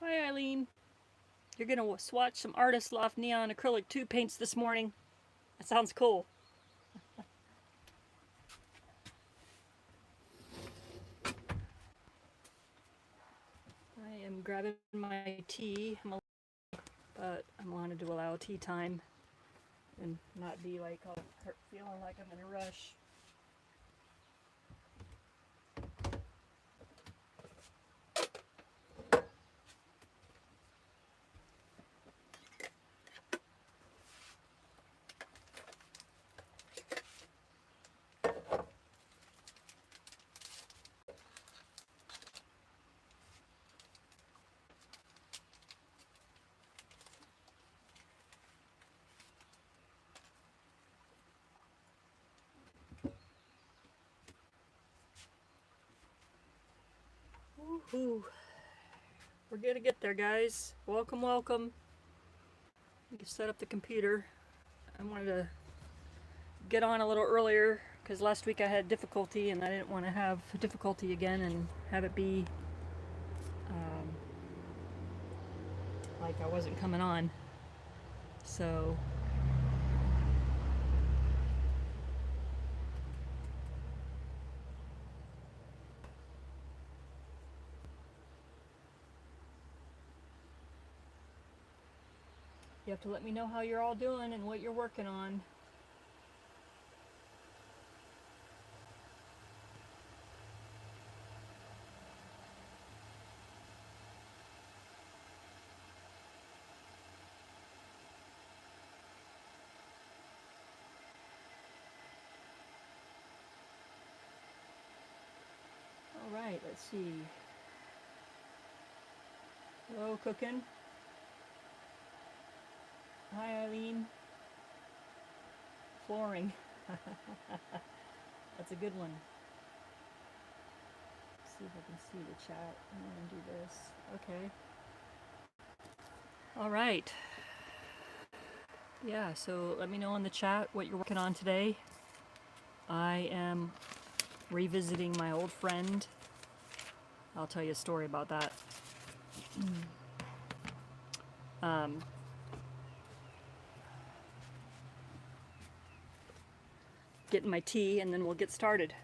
Hi, Eileen. You're gonna swatch some Artist Loft Neon Acrylic 2 paints this morning. That sounds cool. I am grabbing my tea, but I wanted to allow tea time and not be like all feeling like I'm in a rush. Woohoo! We're gonna get there, guys. Welcome, welcome. You can set up the computer. I wanted to get on a little earlier because last week I had difficulty and I didn't want to have difficulty again and have it be like I wasn't coming on. So you have to let me know how you're all doing and what you're working on. All right, let's see. Hello, cooking. Hi, Eileen. Flooring. That's a good one. Let's see if I can see the chat. I'm going to do this. Okay. All right. Yeah, so let me know in the chat what you're working on today. I am revisiting my old friend. I'll tell you a story about that. Getting my tea and then we'll get started.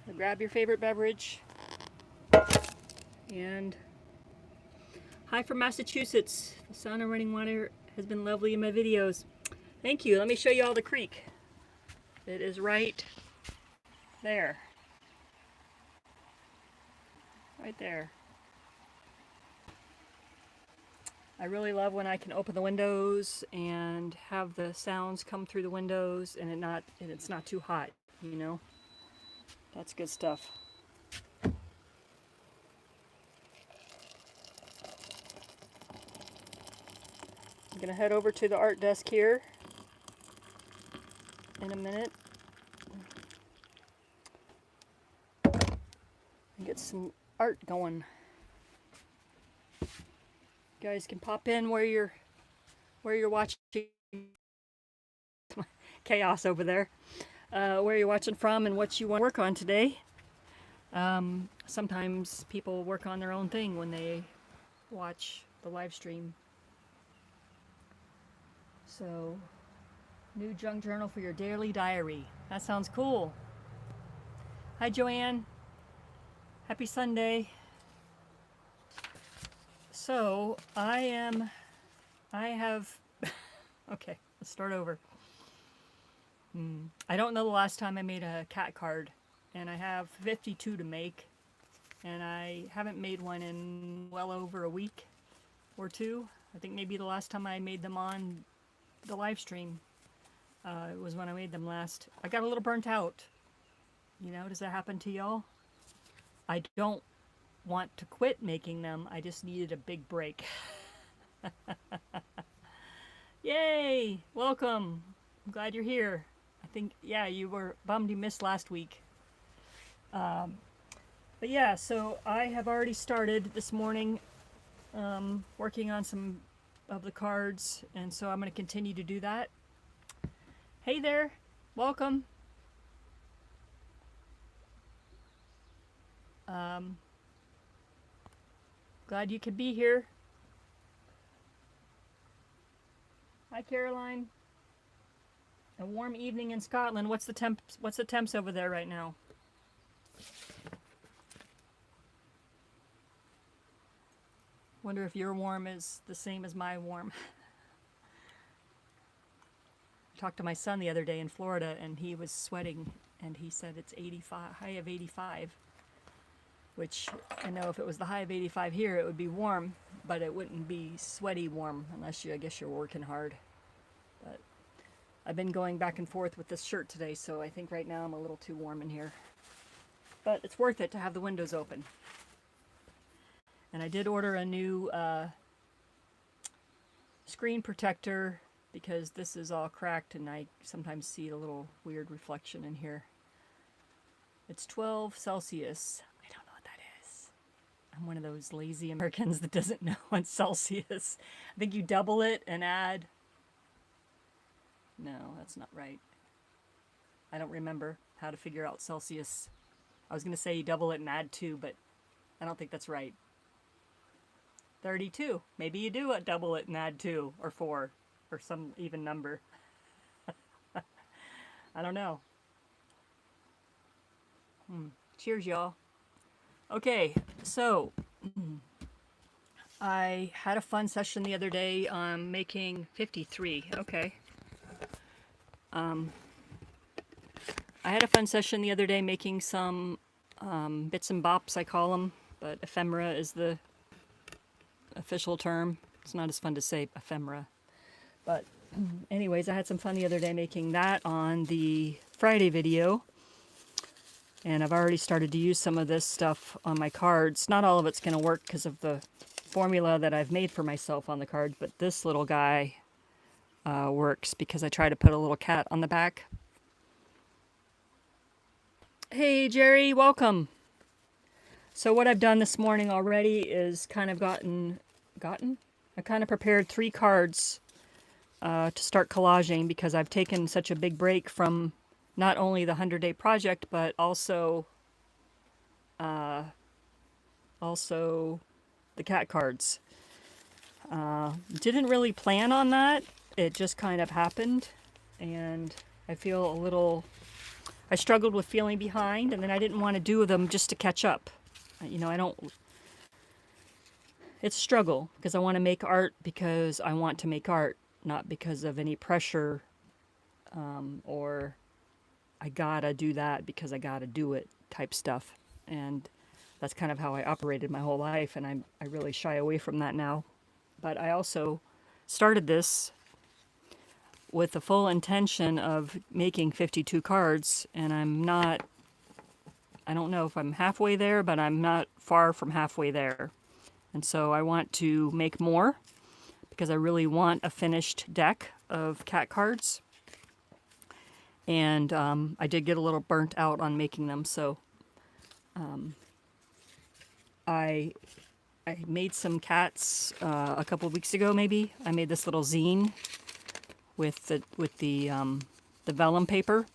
So grab your favorite beverage. And hi from Massachusetts. The sound of running water has been lovely in my videos. Thank you. Let me show you all the creek. It is right there. Right there. I really love when I can open the windows and have the sounds come through the windows and it's not too hot, you know? That's good stuff. I'm gonna head over to the art desk here in a minute and get some art going. You guys can pop in where you're watching. Chaos over there. Where you're watching from and what you want to work on today. Sometimes people work on their own thing when they watch the live stream. So, new junk journal for your daily diary. That sounds cool. Hi, Joanne. Happy Sunday. So, I have, okay, let's start over. I don't know the last time I made a cat card, and I have 52 to make, and I haven't made one in well over a week or two. I think maybe the last time I made them on the live stream was when I made them last. I got a little burnt out. You know, does that happen to y'all? I don't want to quit making them. I just needed a big break. Yay! Welcome. I'm glad you're here. I think, yeah, you were bummed you missed last week. But yeah, so I have already started this morning working on some of the cards, and so I'm going to continue to do that. Hey there, welcome. Glad you could be here. Hi, Caroline. A warm evening in Scotland. What's the temps over there right now? Wonder if your warm is the same as my warm. I talked to my son the other day in Florida, and he was sweating, and he said it's 85, high of 85, which I know if it was the high of 85 here, it would be warm, but it wouldn't be sweaty warm unless I guess you're working hard. But I've been going back and forth with this shirt today, so I think right now I'm a little too warm in here. But it's worth it to have the windows open. And I did order a new screen protector because this is all cracked and I sometimes see a little weird reflection in here. It's 12 Celsius. I don't know what that is. I'm one of those lazy Americans that doesn't know what's Celsius. I think you double it and add... No, that's not right. I don't remember how to figure out Celsius. I was going to say you double it and add 2, but I don't think that's right. 32. Maybe you do double it and add 2 or 4 or some even number. I don't know. Cheers, y'all. Okay, so I had a fun session the other day on making 53. Okay. I had a fun session the other day making some bits and bops, I call them, but ephemera is the official term. It's not as fun to say ephemera. But anyways, I had some fun the other day making that on the Friday video. And I've already started to use some of this stuff on my cards. Not all of it's going to work because of the formula that I've made for myself on the cards, but this little guy works because I try to put a little cat on the back. Hey Jerry, welcome. So what I've done this morning already is kind of I kind of prepared 3 cards to start collaging because I've taken such a big break from not only the 100-day project, but also the cat cards. Didn't really plan on that. It just kind of happened, and I feel a little... I struggled with feeling behind, and then I didn't want to do them just to catch up. You know, I don't... It's a struggle, because I want to make art because I want to make art, not because of any pressure, or I gotta do that because I gotta do it type stuff. And that's kind of how I operated my whole life, and I really shy away from that now. But I also started this with the full intention of making 52 cards, and I don't know if I'm halfway there, but I'm not far from halfway there. And so I want to make more because I really want a finished deck of cat cards. And I did get a little burnt out on making them, so I made some cats a couple of weeks ago, maybe. I made this little zine with the vellum paper,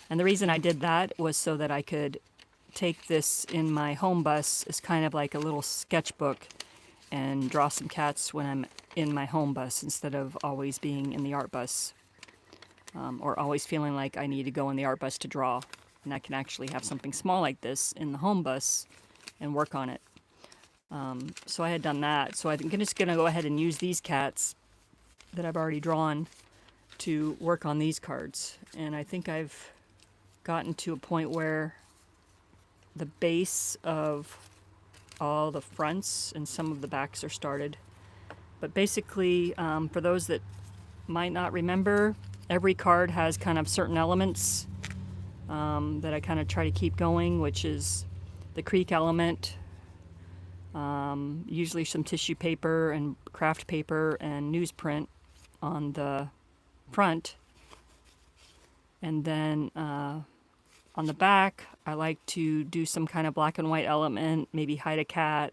and the reason I did that was so that I could take this in my home bus as kind of like a little sketchbook and draw some cats when I'm in my home bus instead of always being in the art bus, or always feeling like I need to go in the art bus to draw. And I can actually have something small like this in the home bus and work on it. So I had done that. So I'm just going to go ahead and use these cats that I've already drawn to work on these cards. And I think I've gotten to a point where the base of all the fronts and some of the backs are started. But basically, for those that might not remember, every card has kind of certain elements that I kind of try to keep going, which is the creek element, usually some tissue paper and craft paper and newsprint on the front. And then on the back, I like to do some kind of black and white element, maybe hide a cat,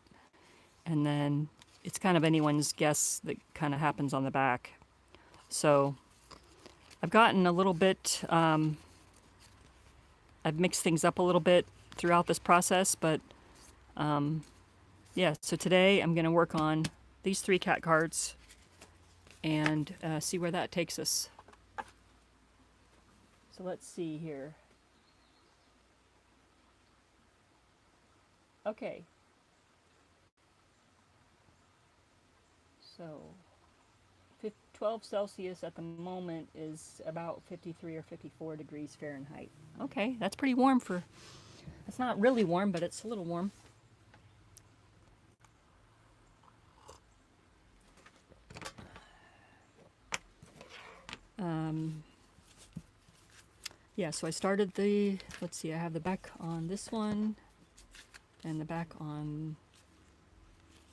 and then it's kind of anyone's guess that kind of happens on the back. So I've gotten a little bit, I've mixed things up a little bit throughout this process, but yeah, so today I'm going to work on these 3 cat cards, and see where that takes us. So let's see here. Okay. So 12 Celsius at the moment is about 53 or 54 degrees Fahrenheit. Okay, that's pretty warm for... It's not really warm, but it's a little warm. Yeah, so I started the... Let's see, I have the back on this one, and the back on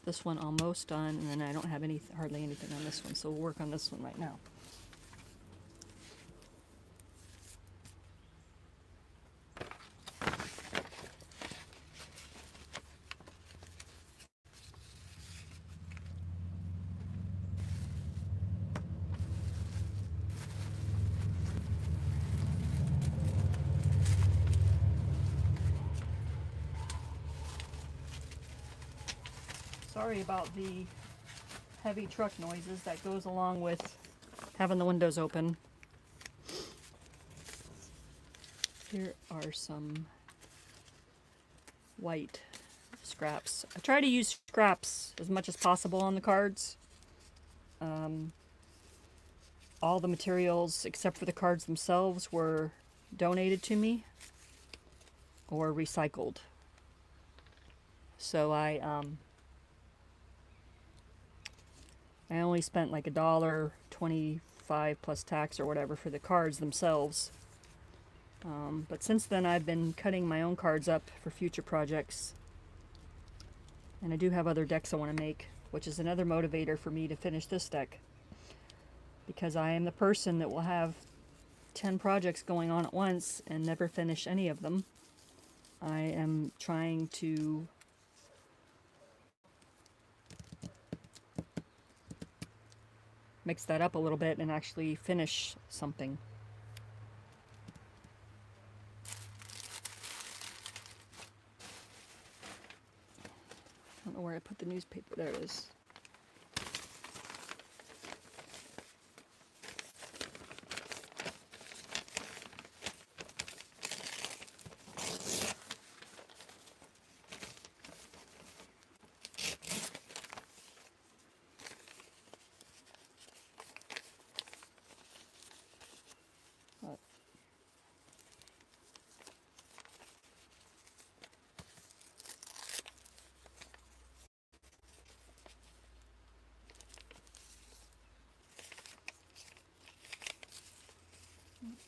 this one almost done, and then I don't have hardly anything on this one, so we'll work on this one right now. Sorry about the heavy truck noises that goes along with having the windows open. Here are some white scraps. I try to use scraps as much as possible on the cards. All the materials except for the cards themselves were donated to me or recycled. So I only spent like $1.25 plus tax or whatever for the cards themselves. But since then I've been cutting my own cards up for future projects. And I do have other decks I want to make, which is another motivator for me to finish this deck. Because I am the person that will have 10 projects going on at once and never finish any of them. I am trying to mix that up a little bit and actually finish something. I don't know where I put the newspaper. There it is.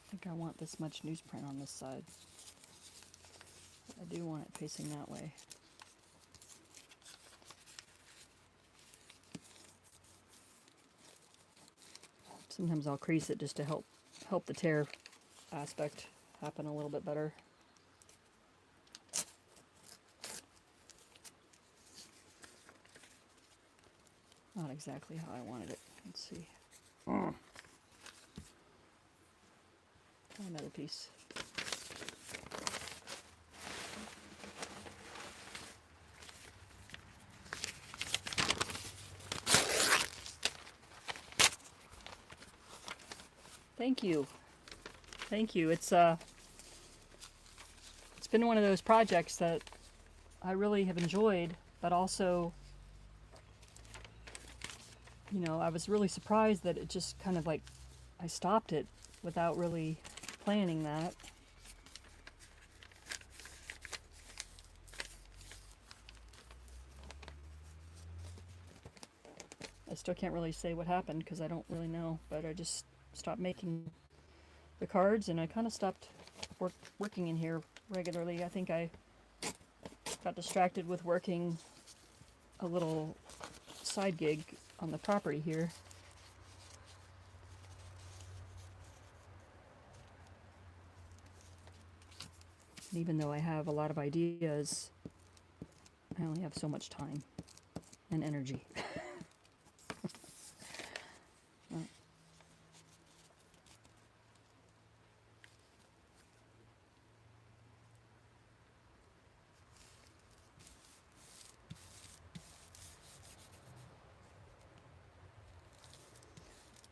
I think I want this much newsprint on this side. I do want it facing that way. Sometimes I'll crease it just to help the tear aspect happen a little bit better. Not exactly how I wanted it. Let's see. Another piece. Thank you. Thank you. It's been one of those projects that I really have enjoyed, but also, you know, I was really surprised that it just kind of like I stopped it without really planning that. I still can't really say what happened because I don't really know, but I just stopped making the cards and I kind of stopped working in here regularly. I think I got distracted with working a little side gig on the property here. And even though I have a lot of ideas, I only have so much time and energy.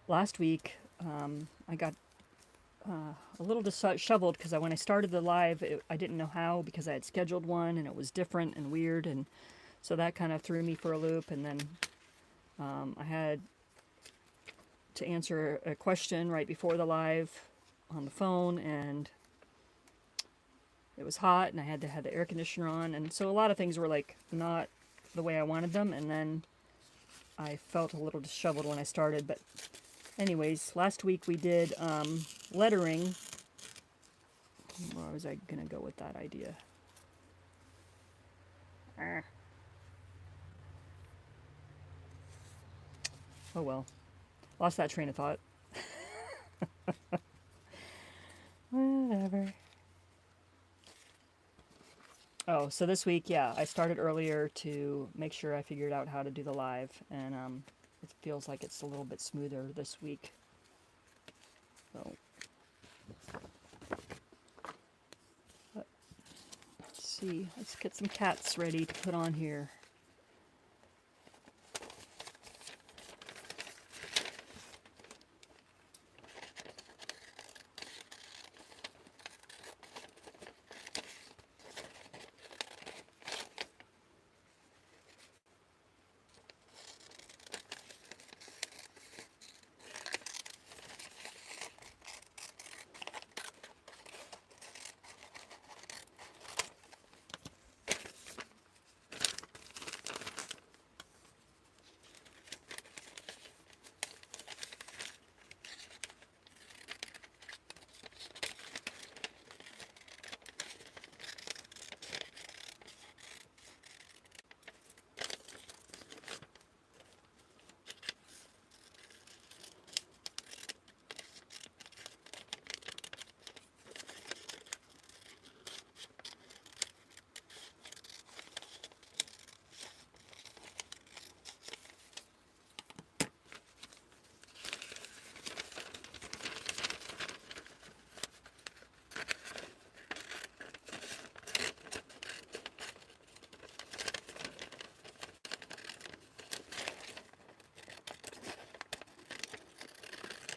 last week I got a little disheveled because when I started the live, I didn't know how because I had scheduled one and it was different and weird, and so that kind of threw me for a loop. And then I had to answer a question right before the live on the phone, and it was hot, and I had to have the air conditioner on, and so a lot of things were like not the way I wanted them, and then I felt a little disheveled when I started. But anyways, last week we did lettering. Where was I gonna go with that idea? Oh well, lost that train of thought. Whatever. Oh, so this week, yeah, I started earlier to make sure I figured out how to do the live, and it feels like it's a little bit smoother this week. So, let's see, let's get some cats ready to put on here.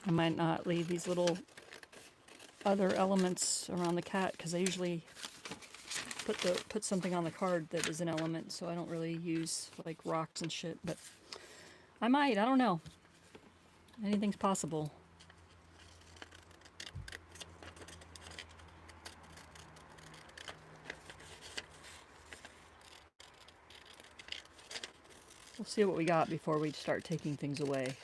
I might not leave these little other elements around the cat because I usually put something on the card that is an element, so I don't really use like rocks and shit. But I might. I don't know. Anything's possible. We'll see what we got before we start taking things away.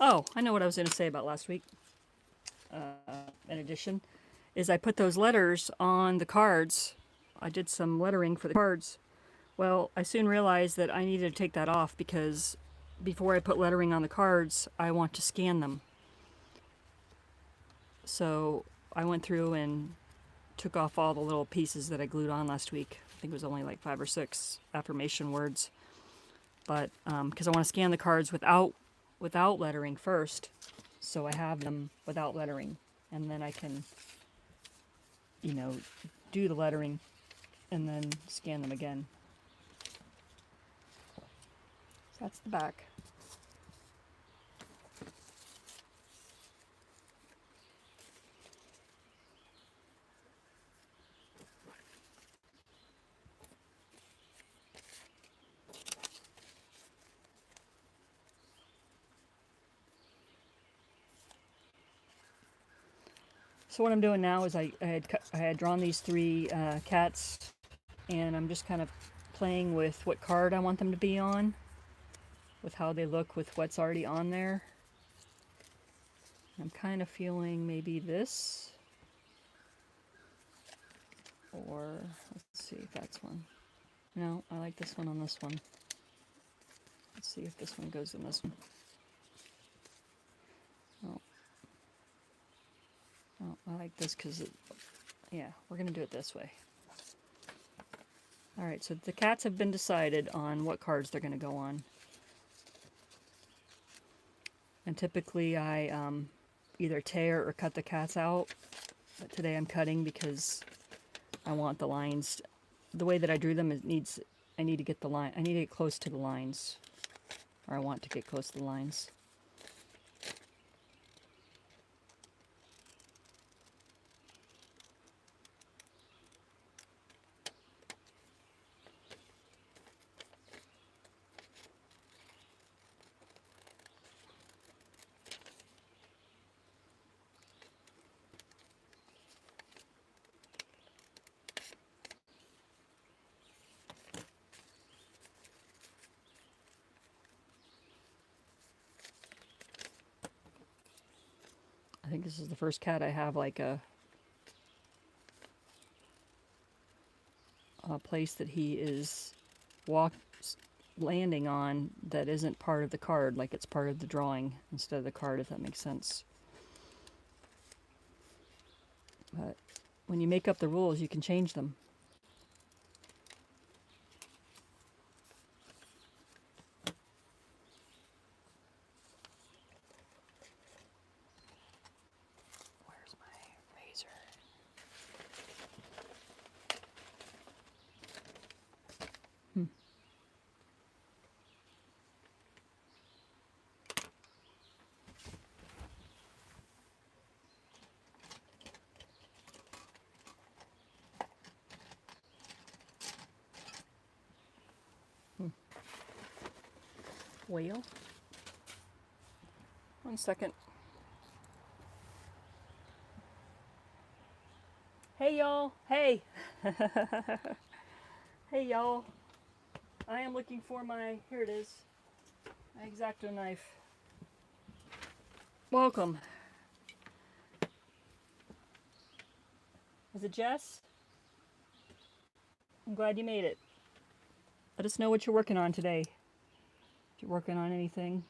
Oh, I know what I was going to say about last week. In addition, is I put those letters on the cards. I did some lettering for the cards. Well, I soon realized that I needed to take that off because before I put lettering on the cards, I want to scan them. So I went through and took off all the little pieces that I glued on last week. I think it was only like 5 or 6 affirmation words. But because I want to scan the cards without lettering first, so I have them without lettering, and then I can, do the lettering and then scan them again. So that's the back. So what I'm doing now is I had drawn these 3 cats, and I'm just kind of playing with what card I want them to be on, with how they look with what's already on there. I'm kind of feeling maybe this, or let's see if that's one. No, I like this one on this one. Let's see if this one goes in this one. Oh, I like this because yeah, we're going to do it this way. Alright, so the cats have been decided on what cards they're going to go on. And typically I either tear or cut the cats out. But today I'm cutting because I want the lines. The way that I drew them, I need to get the line. I need to get close to the lines. or I want to get close to the lines. I think this is the first cat I have like a place that he is landing on that isn't part of the card, like it's part of the drawing instead of the card, if that makes sense. But when you make up the rules, you can change them. Where's my razor? Whale? 1 second. Hey y'all! Hey! Hey y'all! I am looking for my, here it is, my X-Acto knife. Welcome. Is it Jess? I'm glad you made it. Let us know what you're working on today. If you're working on anything.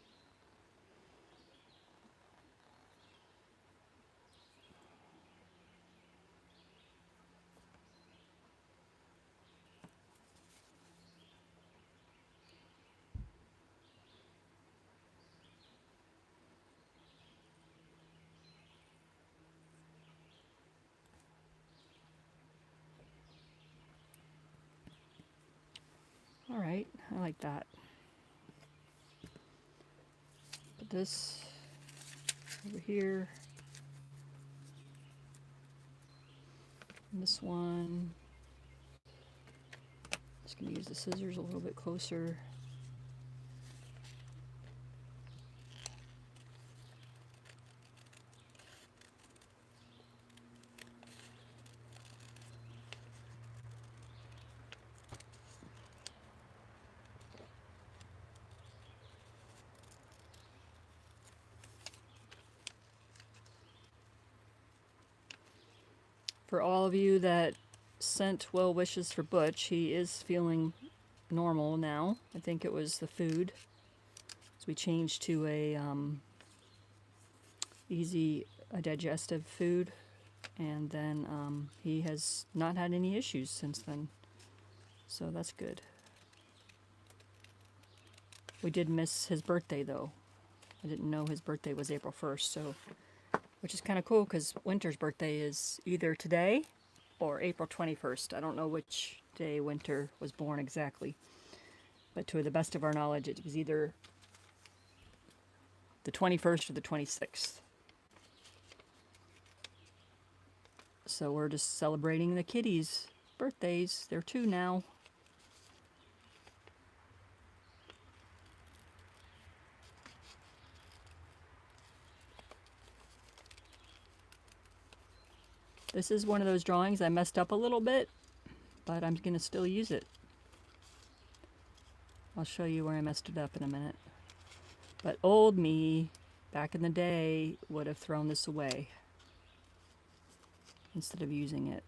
All right, I like that. Put this over here. And this one. Just gonna use the scissors a little bit closer. For all of you that sent well wishes for Butch, he is feeling normal now. I think it was the food. So we changed to a easy digestive food, and then he has not had any issues since then. So that's good. We did miss his birthday though. I didn't know his birthday was April 1st, so which is kind of cool because Winter's birthday is either today or April 21st. I don't know which day Winter was born exactly, but to the best of our knowledge, it was either the 21st or the 26th. So we're just celebrating the kitties' birthdays. They're 2 now. This is one of those drawings I messed up a little bit, but I'm going to still use it. I'll show you where I messed it up in a minute. But old me, back in the day, would have thrown this away instead of using it.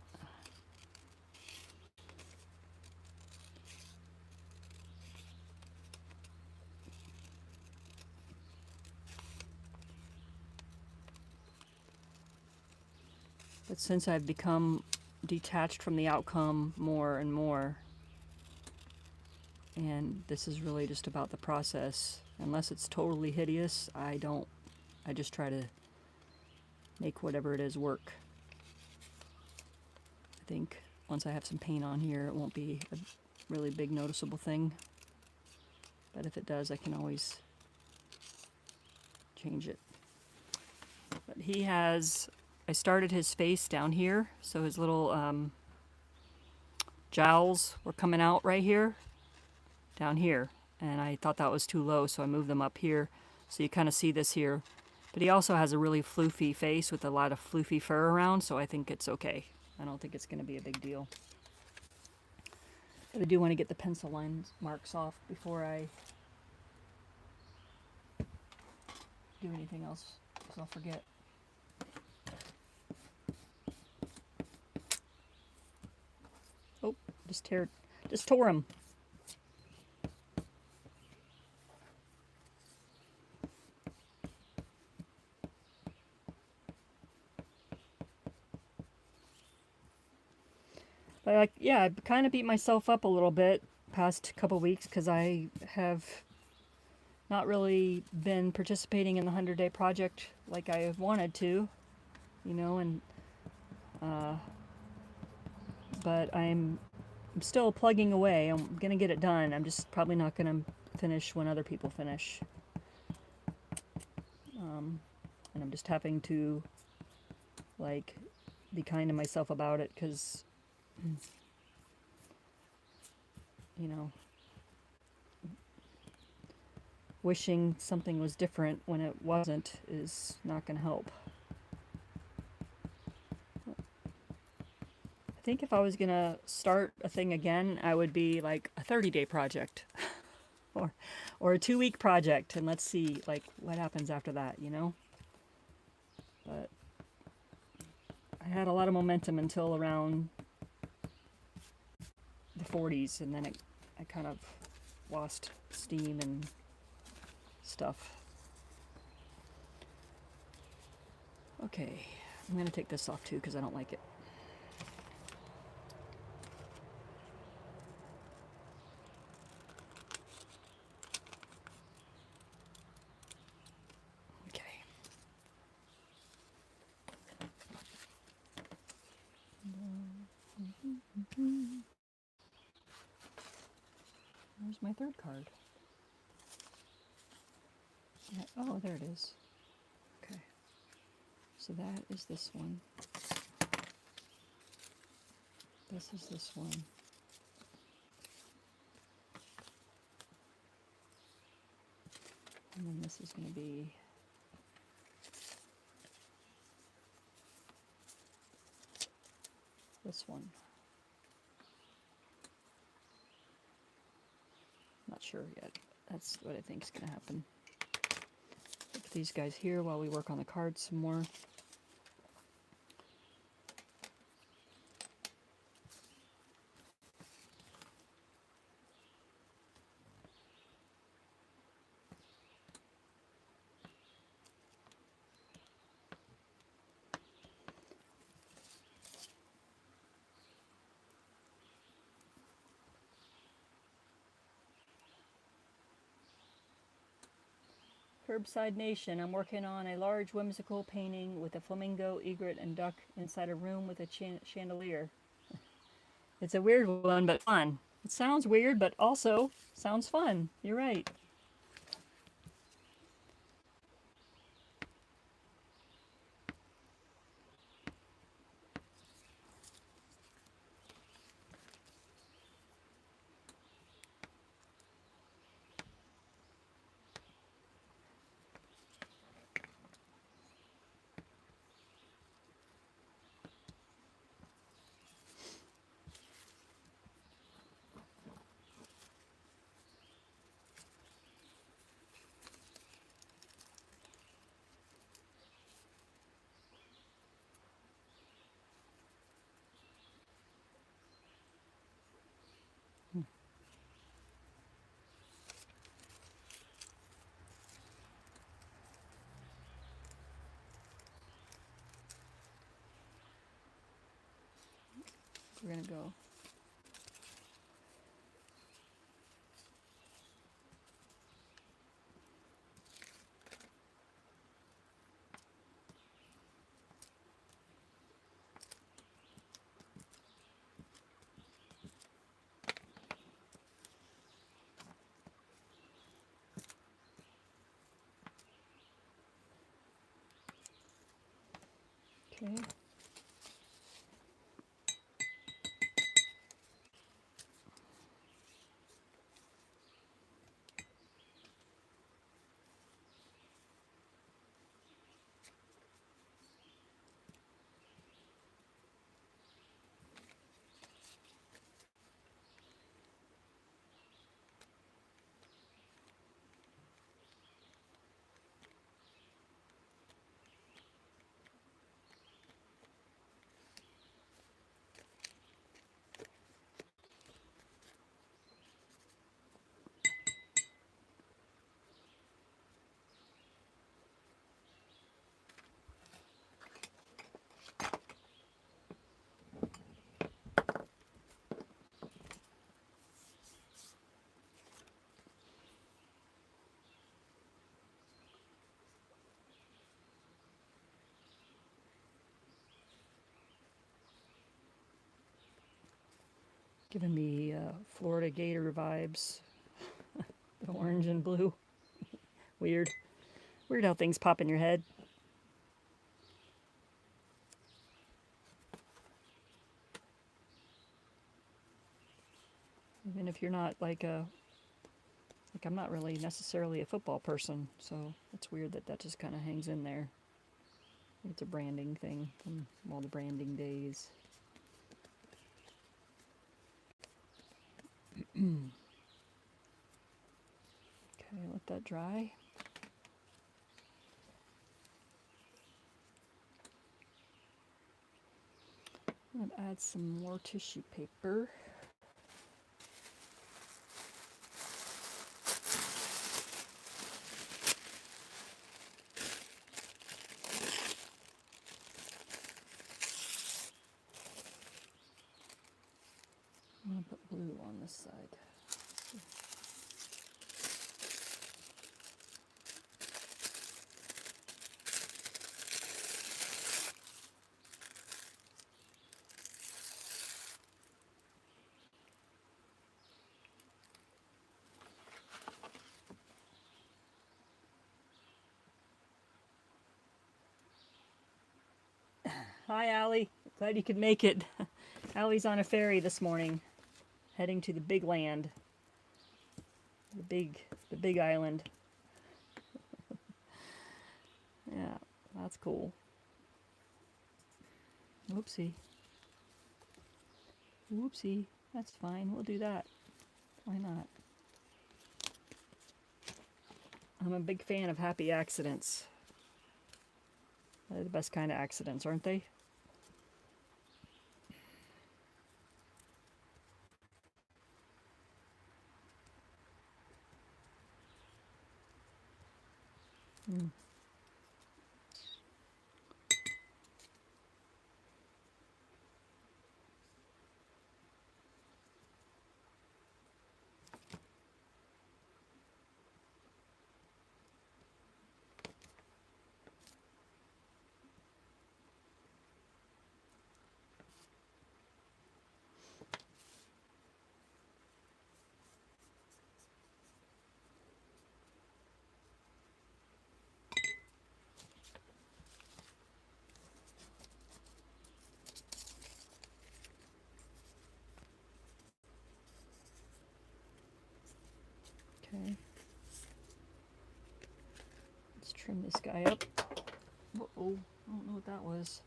But since I've become detached from the outcome more and more, and this is really just about the process, unless it's totally hideous, I just try to make whatever it is work. I think once I have some paint on here, it won't be a really big noticeable thing. But if it does, I can always change it. But he has, I started his face down here, so his little jowls were coming out right here, down here. And I thought that was too low, so I moved them up here. So you kind of see this here. But he also has a really floofy face with a lot of floofy fur around, so I think it's okay. I don't think it's going to be a big deal. But I do want to get the pencil line marks off before I do anything else, because I'll forget. Oh, just tore him. But yeah, I kind of beat myself up a little bit past couple weeks because I have not really been participating in the 100-day project like I wanted to, you know, and but I'm still plugging away. I'm gonna get it done. I'm just probably not gonna finish when other people finish, and I'm just having to like be kind to myself about it because, you know, wishing something was different when it wasn't is not going to help. I think if I was going to start a thing again, I would be like a 30-day project or a 2-week project, and let's see like what happens after that, you know? But I had a lot of momentum until around the 40s, and then I kind of lost steam and stuff. Okay, I'm going to take this off too because I don't like it. Okay. Where's my third card? Yeah, oh, there it is. Okay. So that is this one. This is this one. And then this is going to be this one. Not sure yet. That's what I think is going to happen. Put these guys here while we work on the cards some more. Curbside Nation. I'm working on a large whimsical painting with a flamingo, egret, and duck inside a room with a chandelier. It's a weird one, but fun. It sounds weird, but also sounds fun. You're right. We're going to go. Okay. Giving me Florida Gator vibes. The orange and blue. Weird. Weird how things pop in your head. Even if you're not like I'm not really necessarily a football person, so it's weird that that just kind of hangs in there. It's a branding thing from all the branding days. Okay, let that dry. I'm gonna add some more tissue paper. I'm gonna put blue on this side. Hi, Allie. Glad you could make it. Allie's on a ferry this morning, heading to the big land, the big island. Yeah, that's cool. Whoopsie. Whoopsie. That's fine. We'll do that. Why not? I'm a big fan of happy accidents. They're the best kind of accidents, aren't they? Mm. Okay. Let's trim this guy up. Uh-oh, I don't know what that was.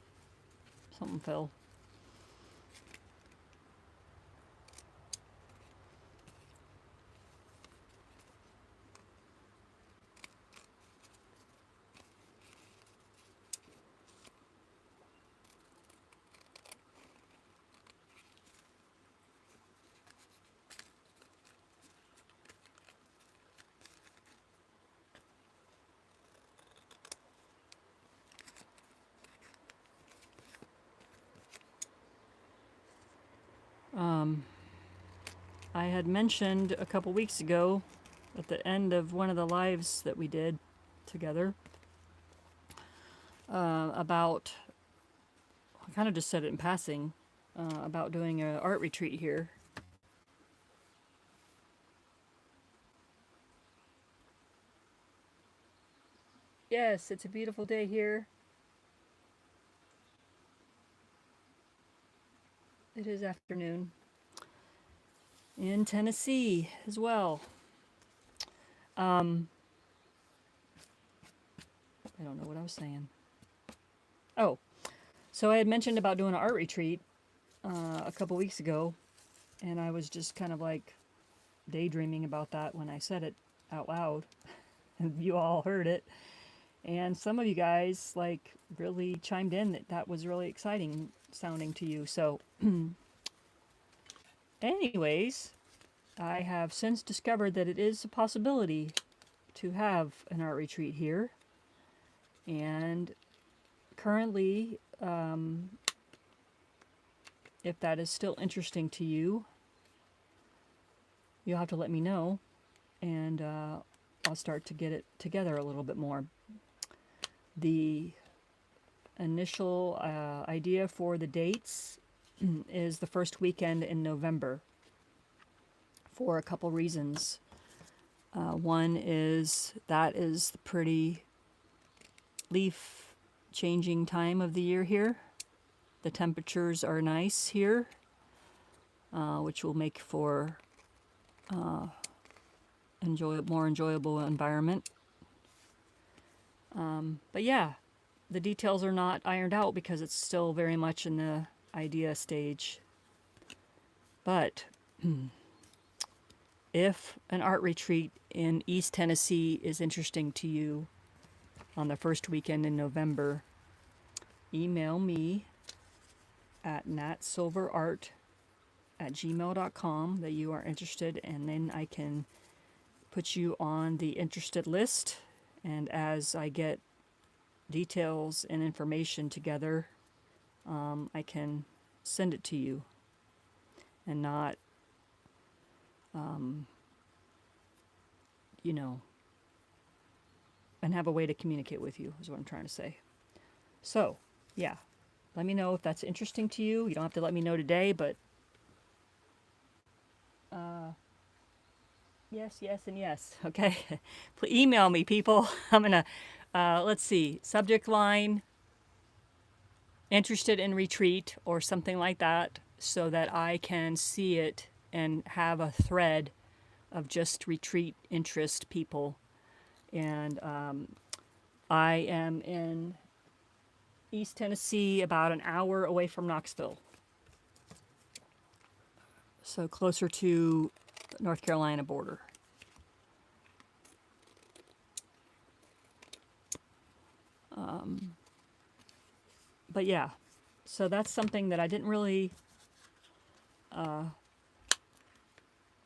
Something fell. I had mentioned a couple weeks ago at the end of one of the lives that we did together about, I kind of just said it in passing, about doing an art retreat here. Yes, it's a beautiful day here. It is afternoon in Tennessee as well. I don't know what I was saying. Oh, so I had mentioned about doing an art retreat a couple weeks ago, and I was just kind of like daydreaming about that when I said it out loud, and you all heard it. And some of you guys like really chimed in that that was really exciting sounding to you. So, anyways, I have since discovered that it is a possibility to have an art retreat here. And currently, if that is still interesting to you, you'll have to let me know, and I'll start to get it together a little bit more. The initial idea for the dates is the first weekend in November for a couple reasons. One is that is the pretty leaf changing time of the year here. The temperatures are nice here, which will make for more enjoyable environment. But yeah, the details are not ironed out because it's still very much in the idea stage. But if an art retreat in East Tennessee is interesting to you on the first weekend in November, email me at natsilverart@gmail.com that you are interested, and then I can put you on the interested list. And as I get details and information together, I can send it to you and not, and have a way to communicate with you is what I'm trying to say. So, yeah, let me know if that's interesting to you. You don't have to let me know today, but yes, yes, and yes. Okay, please email me, people. I'm gonna let's see, subject line interested in retreat or something like that, so that I can see it and have a thread of just retreat interest people. And I am in East Tennessee, about an hour away from Knoxville, so closer to North Carolina border. But yeah, so that's something that I didn't really,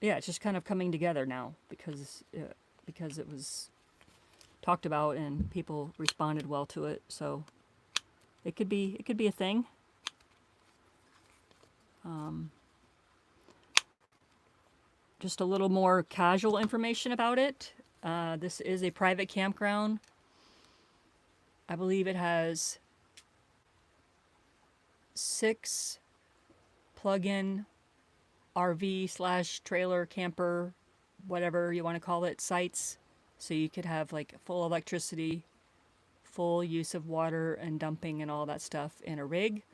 it's just kind of coming together now because it was talked about and people responded well to it. So it could be a thing. Just a little more casual information about it. This is a private campground. I believe it has 6 plug-in RV / trailer camper, whatever you want to call it, sites. So you could have like full electricity, full use of water and dumping and all that stuff in a rig.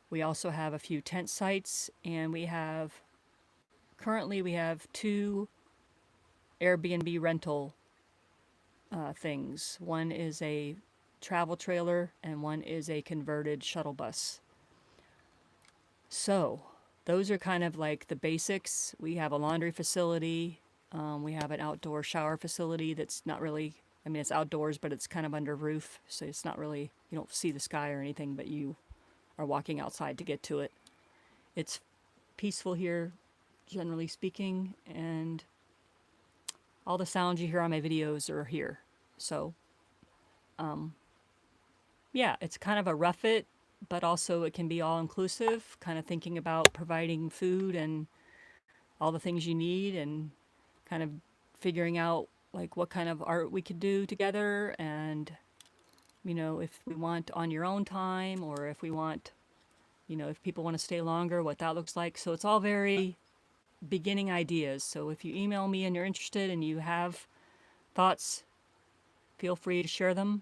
We also have a few tent sites, and currently we have 2 Airbnb rental things. One is a travel trailer and one is a converted shuttle bus. So those are kind of like the basics. We have a laundry facility. We have an outdoor shower facility that's not really, I mean, it's outdoors, but it's kind of under roof. So it's not really, you don't see the sky or anything, but you are walking outside to get to it. It's peaceful here, generally speaking, and all the sounds you hear on my videos are here. So, yeah, it's kind of a rough it, but also it can be all inclusive, kind of thinking about providing food and all the things you need, and kind of figuring out like what kind of art we could do together, and if we want on your own time, or if we want, if people want to stay longer, what that looks like. So it's all very beginning ideas. So if you email me and you're interested and you have thoughts, feel free to share them.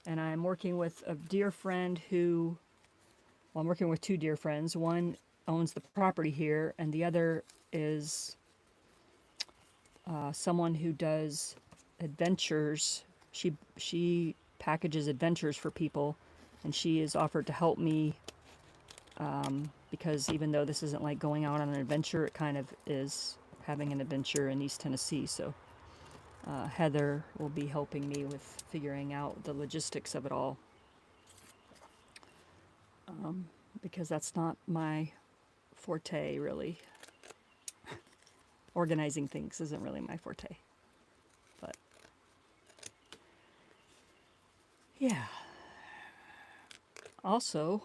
And I'm working with a dear friend who well, I'm working with two dear friends. One owns the property here, and the other is someone who does adventures. She packages adventures for people, and she is offered to help me because even though this isn't like going out on an adventure, it kind of is having an adventure in East Tennessee. So Heather will be helping me with figuring out the logistics of it all. Because that's not my forte, really. Organizing things isn't really my forte. But, yeah. Also,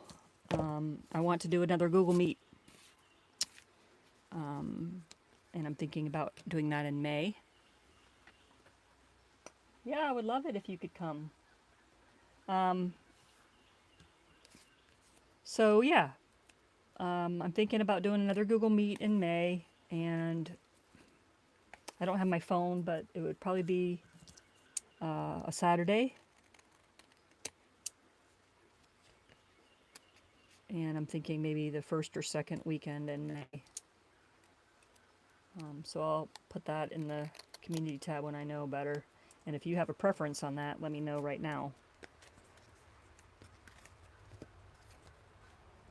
I want to do another Google Meet. And I'm thinking about doing that in May. Yeah, I would love it if you could come. So, yeah. I'm thinking about doing another Google Meet in May, and I don't have my phone, but it would probably be a Saturday. And I'm thinking maybe the first or second weekend in May. So I'll put that in the community tab when I know better. And if you have a preference on that, let me know right now.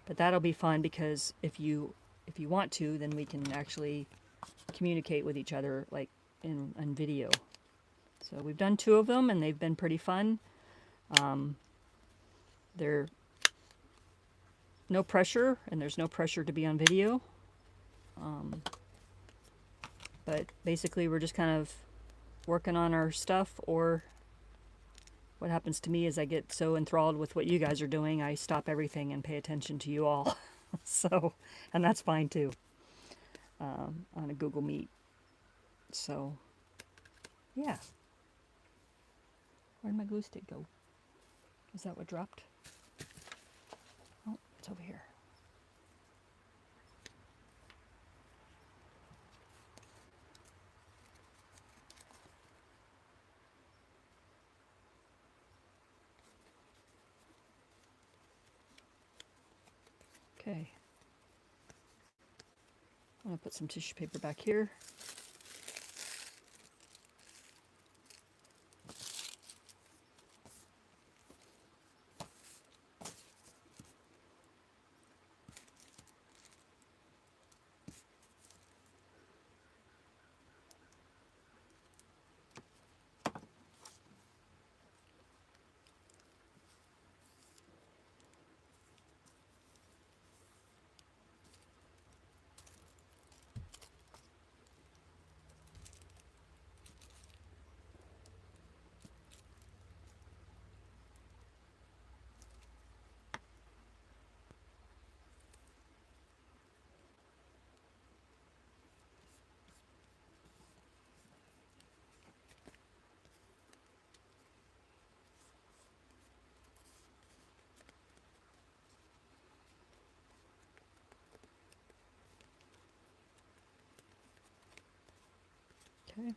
But that'll be fun because if you want to, then we can actually communicate with each other like in video. So we've done 2 of them and they've been pretty fun. They're no pressure, and there's no pressure to be on video. But basically we're just kind of working on our stuff, or what happens to me is I get so enthralled with what you guys are doing, I stop everything and pay attention to you all. So, and that's fine too, on a Google Meet. So, yeah. Where'd my glue stick go? Is that what dropped? Oh, it's over here. Okay. I'm going to put some tissue paper back here. Okay.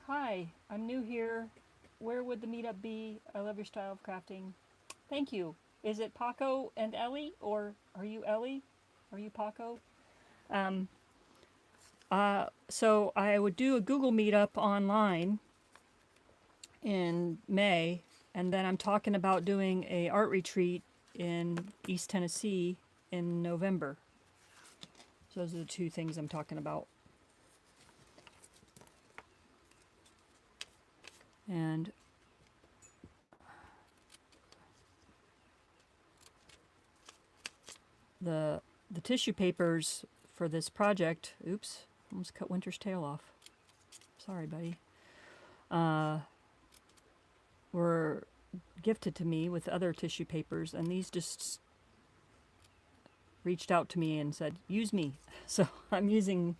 Hi, I'm new here. Where would the meetup be? I love your style of crafting. Thank you. Is it Paco and Ellie, or are you Ellie? Are you Paco? So I would do a Google Meetup online, in May, and then I'm talking about doing a art retreat in East Tennessee in November. So those are the two things I'm talking about. And the tissue papers for this project, oops, almost cut Winter's tail off. Sorry, buddy. Were gifted to me with other tissue papers, and these just reached out to me and said, use me. So I'm using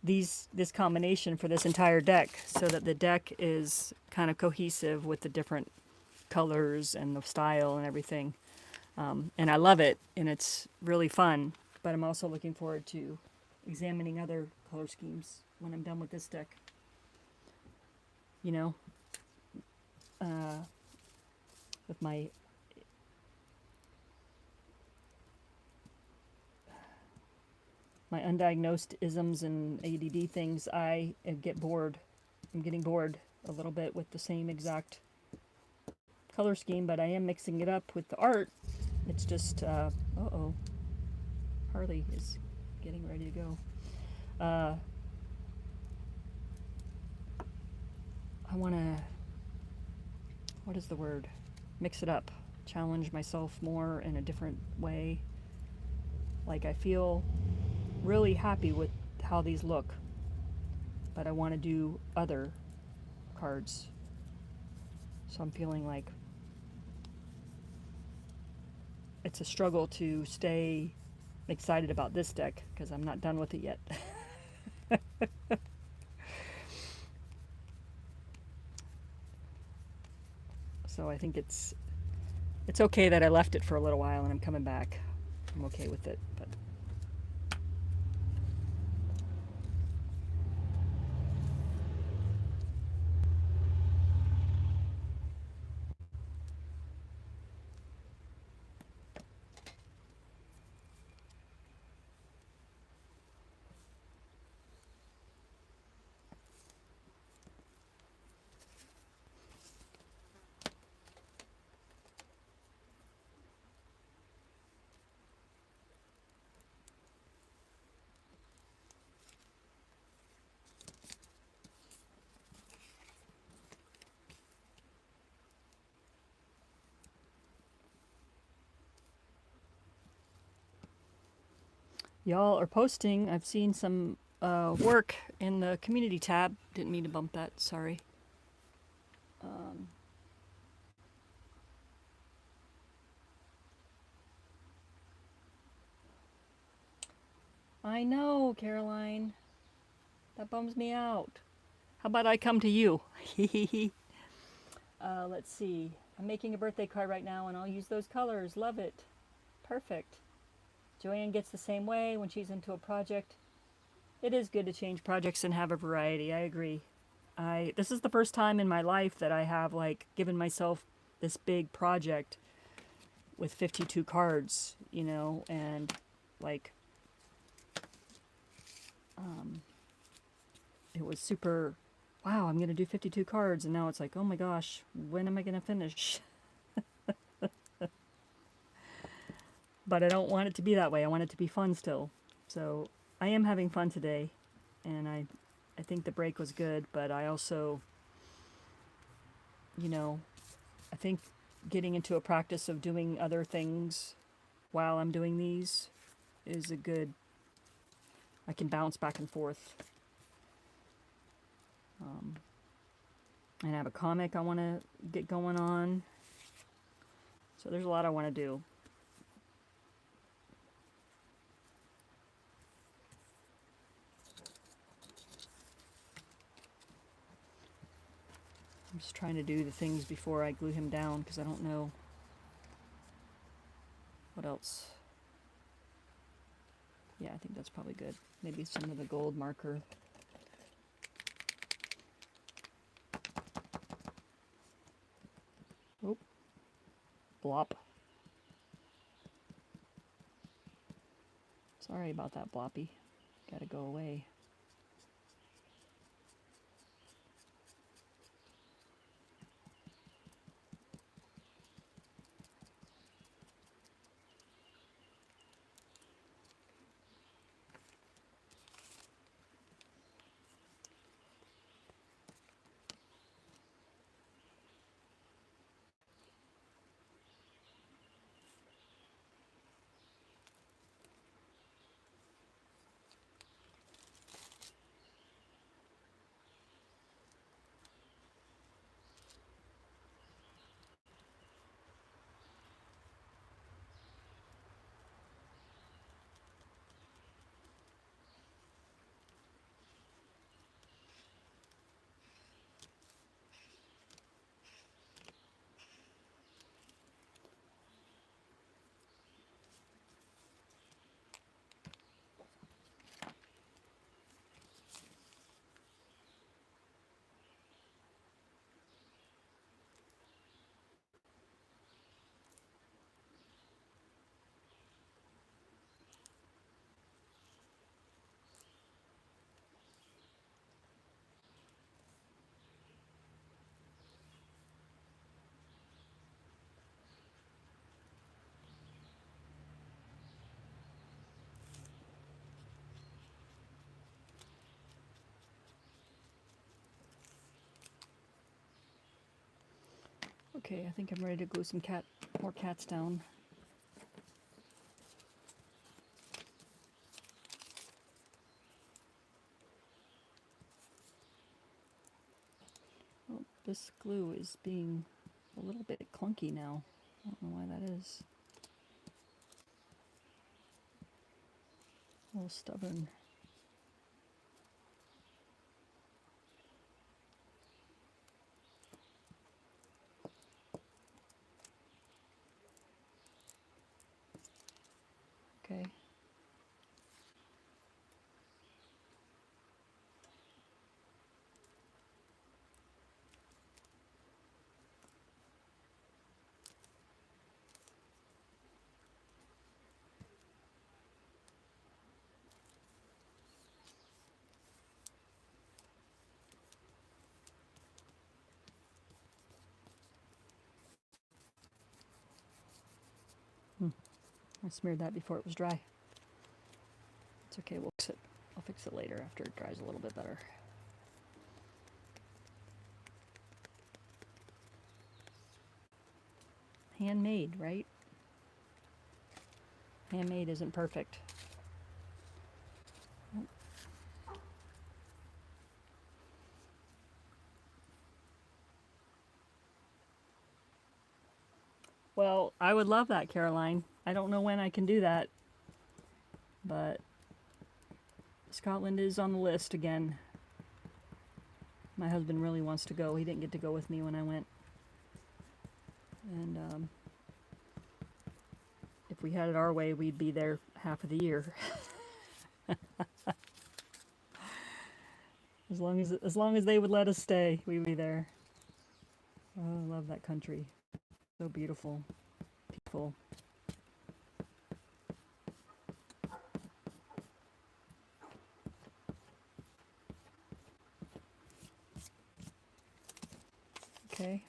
this combination for this entire deck so that the deck is kind of cohesive with the different colors and the style and everything. And I love it, and it's really fun, but I'm also looking forward to examining other color schemes when I'm done with this deck. You know, with my undiagnosed isms and ADD things, I get bored. I'm getting bored a little bit with the same exact color scheme, but I am mixing it up with the art. It's just, uh-oh, Harley is getting ready to go. I want to, what is the word? Mix it up. Challenge myself more in a different way. Like, I feel really happy with how these look, but I want to do other cards. So I'm feeling like it's a struggle to stay excited about this deck because I'm not done with it yet. So I think it's okay that I left it for a little while and I'm coming back. I'm okay with it, but y'all are posting. I've seen some work in the community tab. Didn't mean to bump that, sorry. I know, Caroline. That bums me out. How about I come to you? Let's see. I'm making a birthday card right now, and I'll use those colors. Love it. Perfect. Joanne gets the same way when she's into a project. It is good to change projects and have a variety. I agree. This is the first time in my life that I have like given myself this big project with 52 cards, you know, and like it was super, wow, I'm going to do 52 cards, and now it's like, oh my gosh, when am I going to finish? But I don't want it to be that way. I want it to be fun still. So I am having fun today, and I think the break was good, but I also, you know, I think getting into a practice of doing other things while I'm doing these is a good, I can bounce back and forth. And I have a comic I want to get going on. So there's a lot I want to do. I'm just trying to do the things before I glue him down because I don't know what else. Yeah, I think that's probably good. Maybe some of the gold marker. Oh, blop. Sorry about that, Bloppy. Gotta go away. Okay, I think I'm ready to glue some more cats down. Oh, this glue is being a little bit clunky now. I don't know why that is. A little stubborn. Okay. I smeared that before it was dry. It's okay, we'll fix it. I'll fix it later after it dries a little bit better. Handmade, right? Handmade isn't perfect. Well, I would love that, Caroline. I don't know when I can do that, but Scotland is on the list again. My husband really wants to go. He didn't get to go with me when I went. And if we had it our way, we'd be there half of the year. As long as they would let us stay, we'd be there. Oh, I love that country. So beautiful. Peaceful. Okay.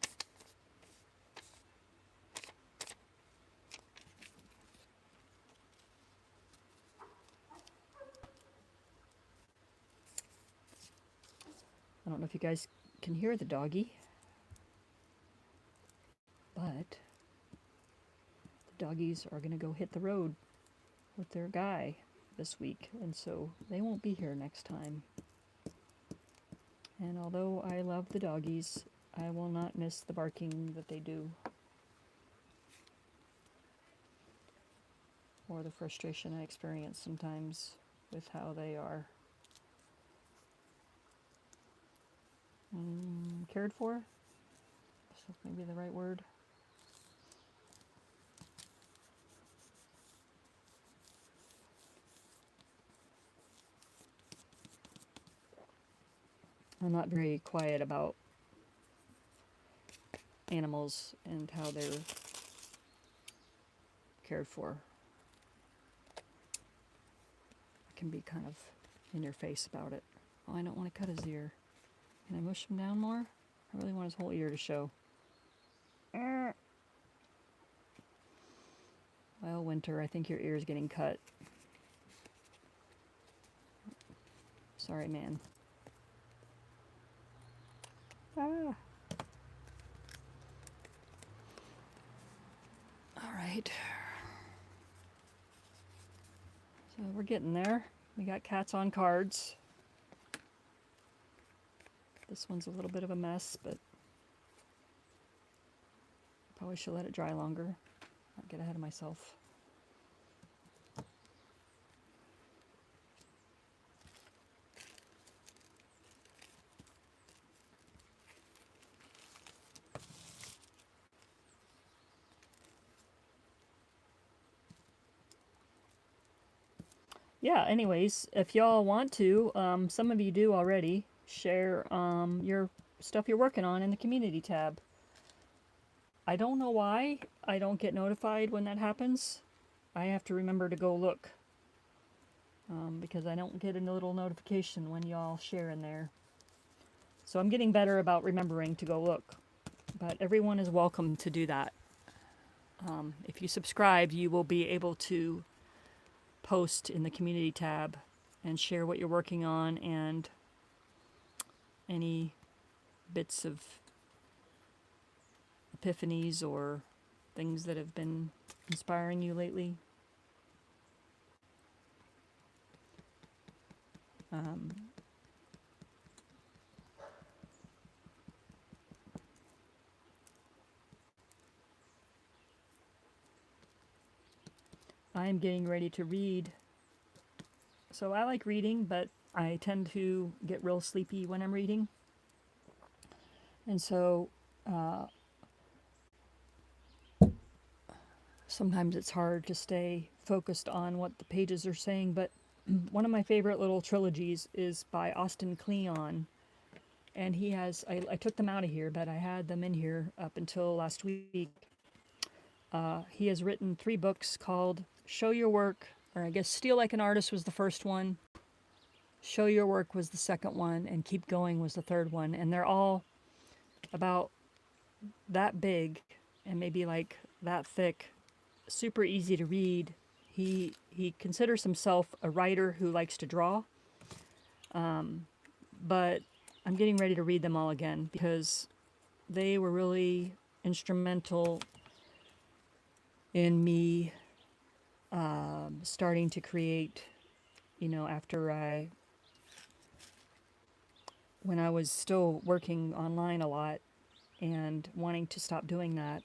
I don't know if you guys can hear the doggy, but the doggies are going to go hit the road with their guy this week, and so they won't be here next time. And although I love the doggies, I will not miss the barking that they do, or the frustration I experience sometimes with how they are cared for. So maybe the right word. I'm not very quiet about animals and how they're cared for. I can be kind of in your face about it. Oh, I don't want to cut his ear. Can I mush him down more? I really want his whole ear to show. Well, Winter, I think your ear is getting cut. Sorry, man. Ah. All right. So we're getting there. We got cats on cards. This one's a little bit of a mess, but probably should let it dry longer. Not get ahead of myself. Yeah, anyways, if y'all want to, some of you do already, share your stuff you're working on in the community tab. I don't know why I don't get notified when that happens. I have to remember to go look, because I don't get a little notification when y'all share in there. So I'm getting better about remembering to go look, but everyone is welcome to do that. If you subscribe, you will be able to post in the community tab and share what you're working on and any bits of epiphanies or things that have been inspiring you lately. I'm getting ready to read. So I like reading, but I tend to get real sleepy when I'm reading. And so sometimes it's hard to stay focused on what the pages are saying. But one of my favorite little trilogies is by Austin Kleon. And he has, I took them out of here, but I had them in here up until last week. He has written 3 books called Show Your Work, or I guess Steal Like an Artist was the first one. Show Your Work was the second one, and Keep Going was the third one. And they're all about that big and maybe like that thick, super easy to read. He considers himself a writer who likes to draw, but I'm getting ready to read them all again because they were really instrumental in me starting to create, after when I was still working online a lot and wanting to stop doing that.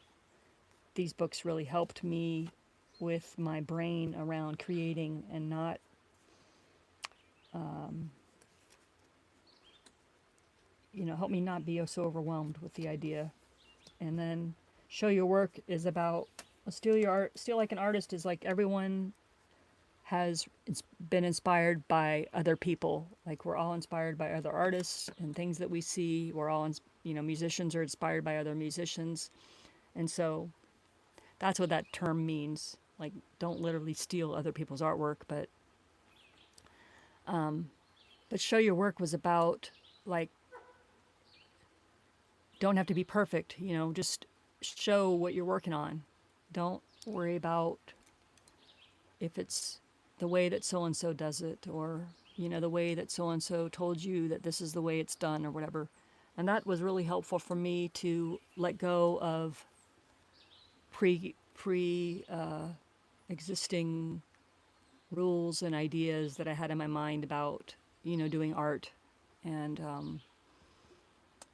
These books really helped me with my brain around creating and not help me not be so overwhelmed with the idea. And then Show Your Work is about steal like an artist is like everyone has been inspired by other people. Like we're all inspired by other artists and things that we see. We're all, musicians are inspired by other musicians. And so that's what that term means. Like, don't literally steal other people's artwork, but Show Your Work was about, like, don't have to be perfect, just show what you're working on. Don't worry about if it's the way that so-and-so does it, or, the way that so-and-so told you that this is the way it's done, or whatever. And that was really helpful for me to let go of existing rules and ideas that I had in my mind about, doing art. And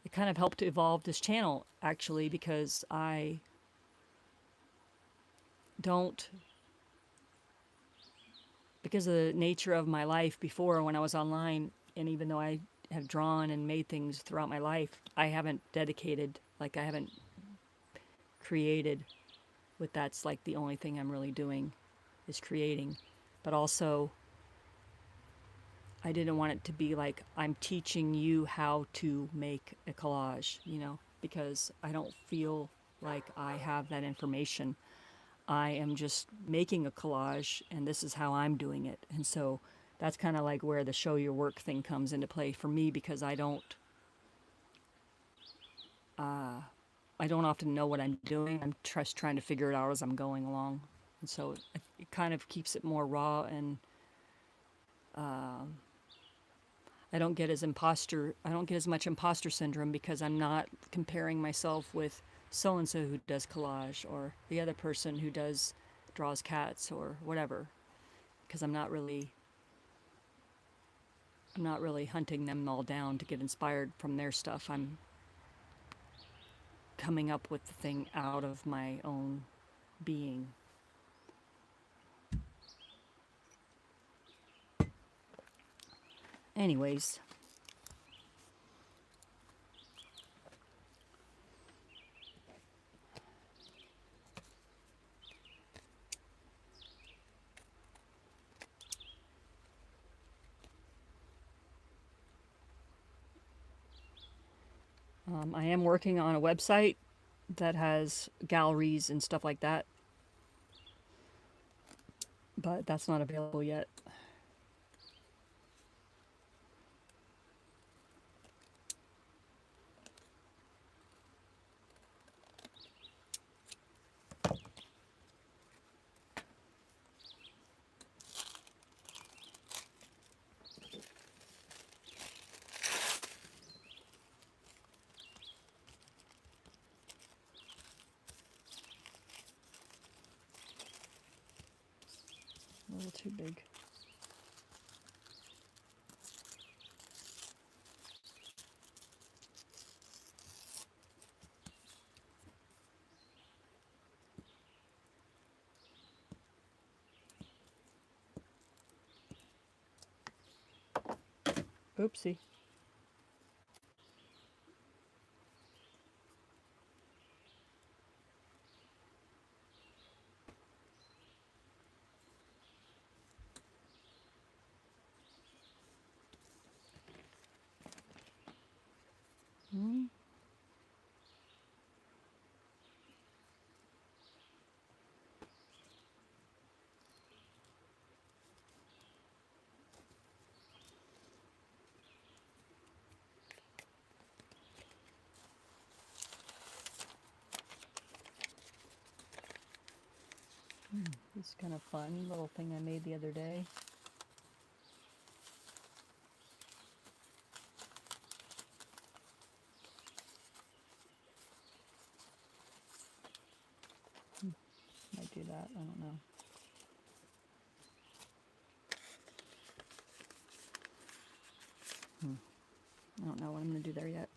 it kind of helped evolve this channel, actually, because I don't, because of the nature of my life before when I was online, and even though I have drawn and made things throughout my life, I haven't created with that's like the only thing I'm really doing is creating. But also, I didn't want it to be like I'm teaching you how to make a collage, because I don't feel like I have that information. I am just making a collage, and this is how I'm doing it. And so that's kind of like where the Show Your Work thing comes into play for me, because I don't often know what I'm doing. I'm just trying to figure it out as I'm going along. And so it kind of keeps it more raw, and I don't get as much imposter syndrome because I'm not comparing myself with so-and-so who does collage or the other person who draws cats or whatever, because I'm not really hunting them all down to get inspired from their stuff. I'm coming up with the thing out of my own being. Anyways, I am working on a website that has galleries and stuff like that, but that's not available yet. little too big. Oopsie. This is kind of fun little thing I made the other day. Might do that, I don't know. I don't know what I'm going to do there yet.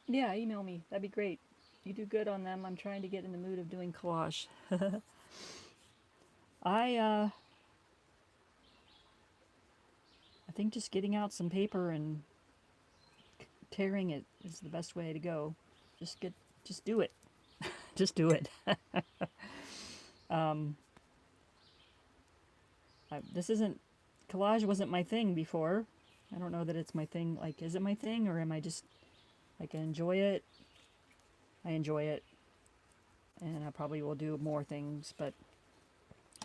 Yeah, email me. That'd be great. You do good on them. I'm trying to get in the mood of doing collage. I think just getting out some paper and tearing it is the best way to go. Just do it. Just do it. This isn't, collage wasn't my thing before. I don't know that it's my thing. Like, is it my thing, or am I just, like, I enjoy it? I enjoy it. And I probably will do more things, but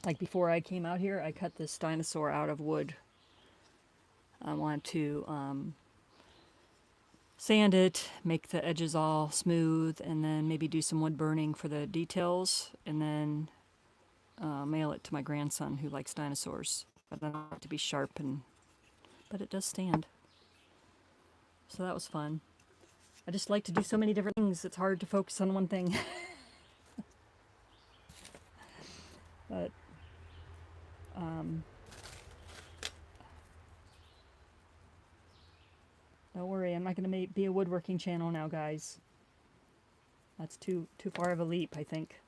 like before I came out here, I cut this dinosaur out of wood. I want to sand it, make the edges all smooth, and then maybe do some wood burning for the details, and then mail it to my grandson who likes dinosaurs. But I don't want it to be sharp, but it does stand. So that was fun. I just like to do so many different things. It's hard to focus on one thing. But don't worry, I'm not going to be a woodworking channel now, guys. That's too far of a leap, I think.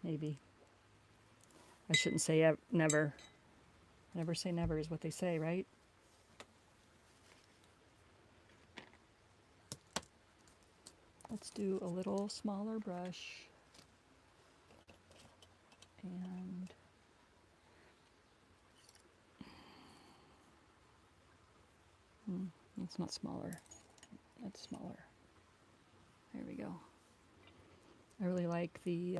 Maybe. I shouldn't say never. Never say never is what they say, right? Let's do a little smaller brush. And it's not smaller. That's smaller. There we go. I really like the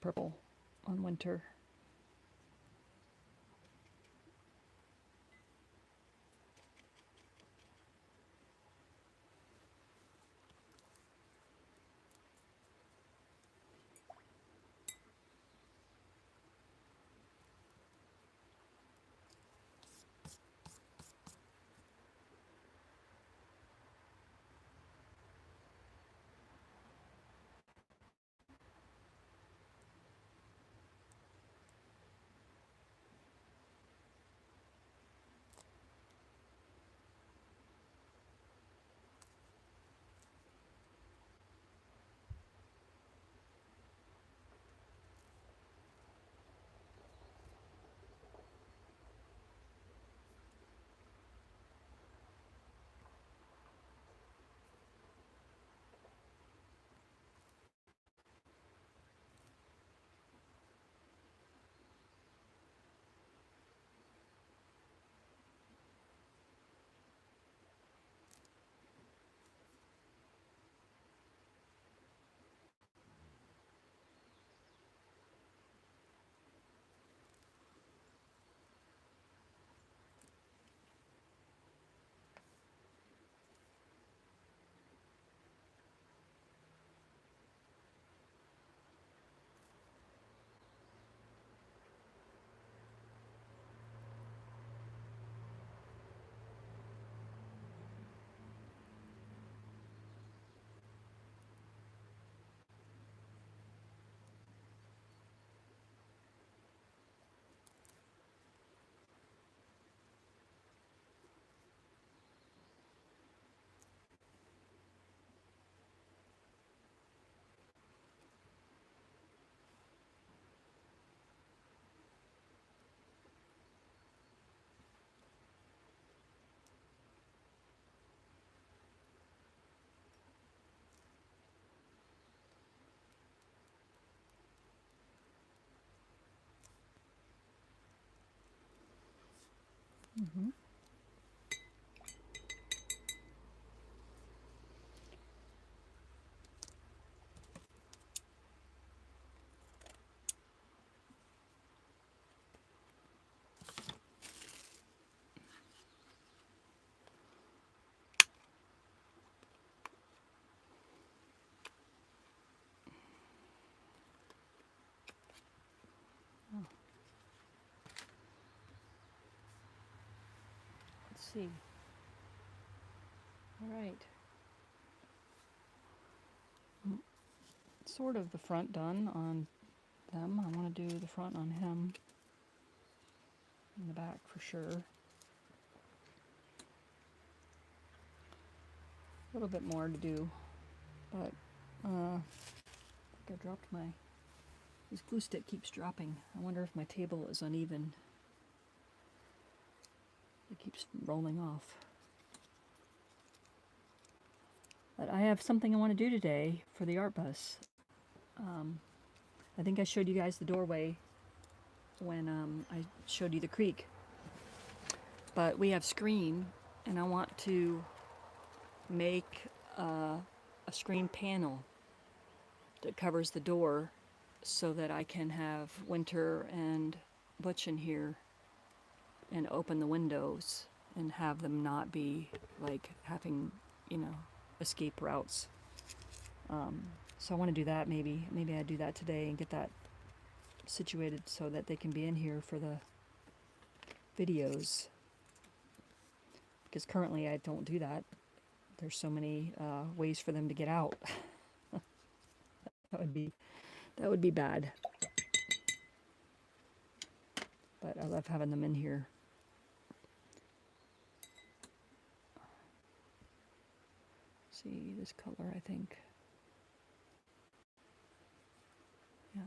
purple on winter. Mm-hmm. Oh. Let's see. All right. Sort of the front done on them. I want to do the front on him. And the back for sure. A little bit more to do, but I think I dropped my, this glue stick keeps dropping. I wonder if my table is uneven. It keeps rolling off. But I have something I want to do today for the art bus. I think I showed you guys the doorway when I showed you the creek. But we have screen, and I want to make a screen panel that covers the door so that I can have Winter and Butch in here and open the windows and have them not be like having, you know, escape routes. So I want to do that. Maybe I do that today and get that situated so that they can be in here for the videos. Because currently I don't do that. There's so many ways for them to get out. That would be bad. But I love having them in here. See this color, I think. Yeah.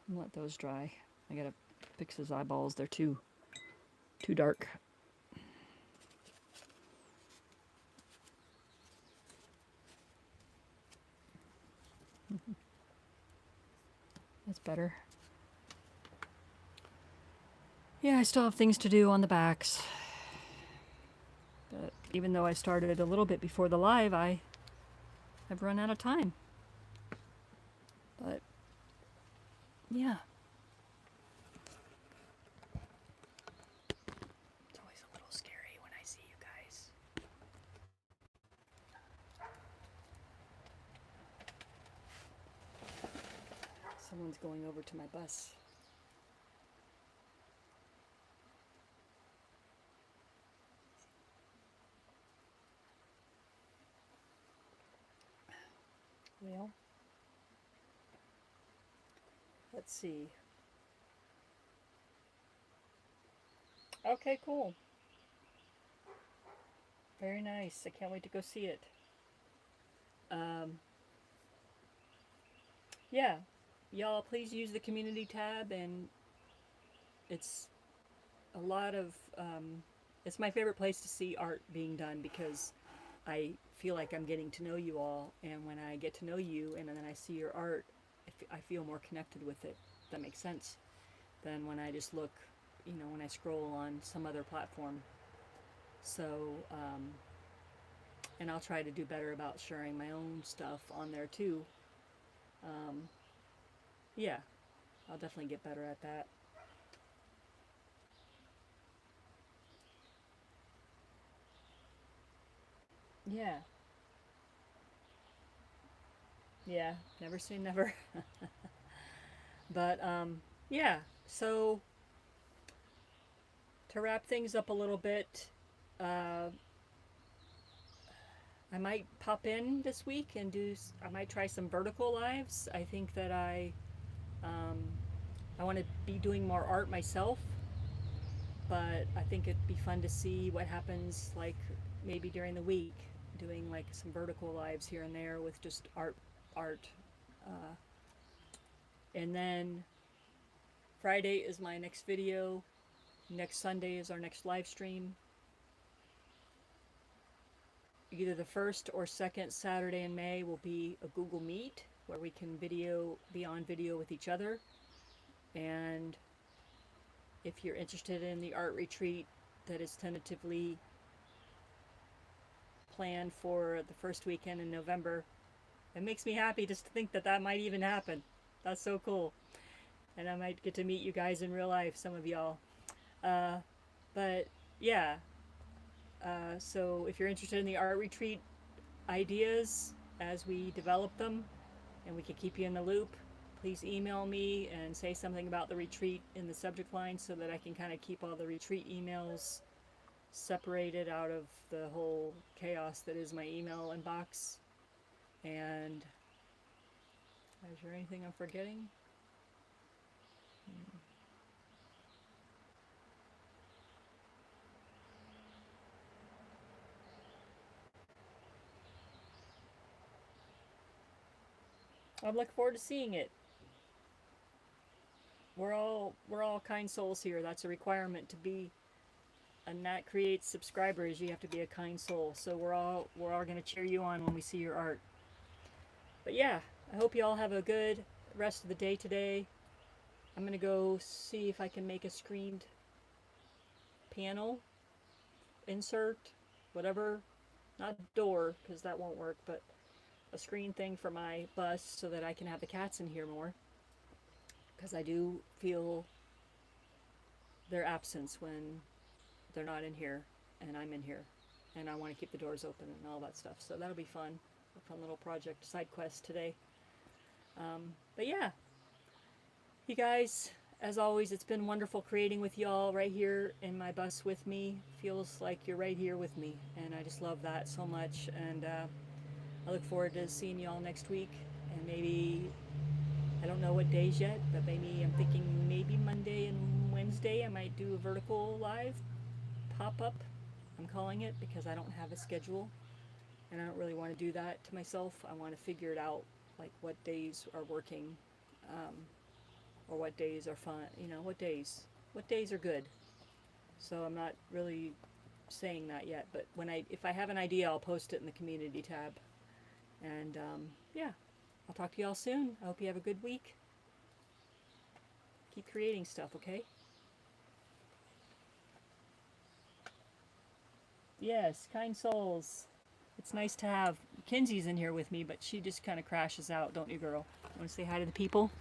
Let those dry. I gotta fix his eyeballs. They're too dark. That's better. Yeah, I still have things to do on the backs. But even though I started a little bit before the live, I've run out of time. But yeah. It's always a little scary when I see you guys. Someone's going over to my bus. Well, let's see. Okay, cool. Very nice. I can't wait to go see it. Yeah, y'all please use the community tab, and it's a lot of, it's my favorite place to see art being done because I feel like I'm getting to know you all, and when I get to know you and then I see your art, I feel more connected with it, if that makes sense, than when I just look, when I scroll on some other platform. So, and I'll try to do better about sharing my own stuff on there too. Yeah, I'll definitely get better at that. Yeah. Yeah, never say never. But yeah, so to wrap things up a little bit, uh, I might pop in this week and I might try some vertical lives. I think that um, I want to be doing more art myself, but I think it'd be fun to see what happens, like maybe during the week, doing like some vertical lives here and there with just art. Uh, and then Friday is my next video. Next Sunday is our next live stream. Either the first or second Saturday in May will be a Google Meet where we can be on video with each other. And if you're interested in the art retreat that is tentatively planned for the first weekend in November, it makes me happy just to think that that might even happen. That's so cool. and I might get to meet you guys in real life, some of y'all. But yeah, so if you're interested in the art retreat ideas as we develop them, and we can keep you in the loop, please email me and say something about the retreat in the subject line so that I can kind of keep all the retreat emails separated out of the whole chaos that is my email inbox. And is there anything I'm forgetting? I look forward to seeing it. We're all kind souls here. That's a requirement to be a Nat Creates subscriber. Is you have to be a kind soul. So we're all gonna cheer you on when we see your art. But yeah, I hope you all have a good rest of the day today. I'm gonna go see if I can make a screened panel insert, whatever, not door because that won't work, but a screen thing for my bus so that I can have the cats in here more, because I do feel their absence when they're not in here and I'm in here, and I want to keep the doors open and all that stuff. So that'll be fun, a fun little project side quest today. But yeah, you guys, as always, it's been wonderful creating with y'all right here in my bus with me. Feels like you're right here with me, and I just love that so much. And I look forward to seeing y'all next week, and maybe, I don't know what days yet, but maybe I'm thinking maybe Monday and Wednesday I might do a vertical live pop-up, I'm calling it, because I don't have a schedule, and I don't really want to do that to myself. I want to figure it out, like what days are working, or what days are fun, what days are good. So I'm not really saying that yet, but if I have an idea, I'll post it in the community tab. And yeah, I'll talk to y'all soon. I hope you have a good week. Keep creating stuff, okay? Yes, kind souls. It's nice to have Kinsey's in here with me, but she just kind of crashes out, don't you, girl? Want to say hi to the people?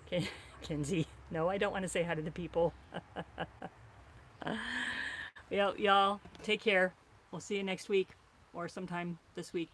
Okay, Kinsey. No, I don't want to say hi to the people. Y'all, take care. We'll see you next week or sometime this week.